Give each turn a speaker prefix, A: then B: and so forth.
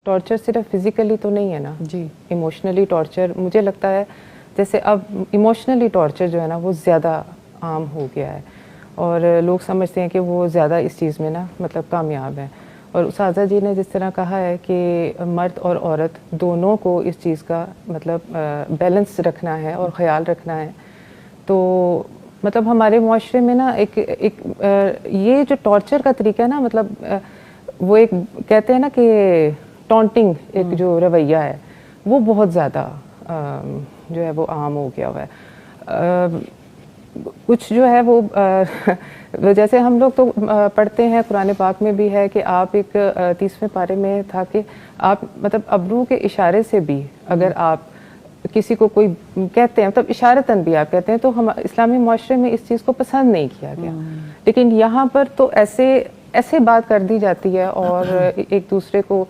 A: Torture صرف physically تو نہیں ہے نا
B: جی،
A: ایموشنلی ٹارچر مجھے لگتا ہے جیسے اب ایموشنلی ٹارچر جو ہے نا وہ زیادہ عام ہو گیا ہے اور لوگ سمجھتے ہیں کہ وہ زیادہ اس چیز میں نا مطلب کامیاب ہیں. اور اساتذہ جی نے جس طرح کہا ہے کہ مرد اور عورت دونوں کو اس چیز کا مطلب بیلنس رکھنا ہے اور خیال رکھنا ہے. تو مطلب ہمارے معاشرے میں نا ایک یہ جو ٹارچر کا طریقہ ہے نا مطلب وہ ایک کہتے ہیں نا کہ ٹونٹنگ ایک جو رویہ ہے وہ بہت زیادہ جو ہے وہ عام ہو گیا ہوا ہے. کچھ جو ہے وہ جیسے ہم لوگ تو پڑھتے ہیں قرآن پاک میں بھی ہے کہ آپ ایک 30ویں پارے میں تھا کہ آپ مطلب ابرو کے اشارے سے بھی اگر آپ کسی کو کوئی کہتے ہیں مطلب اشارتاً بھی آپ کہتے ہیں تو ہم اسلامی معاشرے میں اس چیز کو پسند نہیں کیا گیا. لیکن یہاں پر تو ایسے بات کر دی جاتی ہے اور ایک دوسرے کو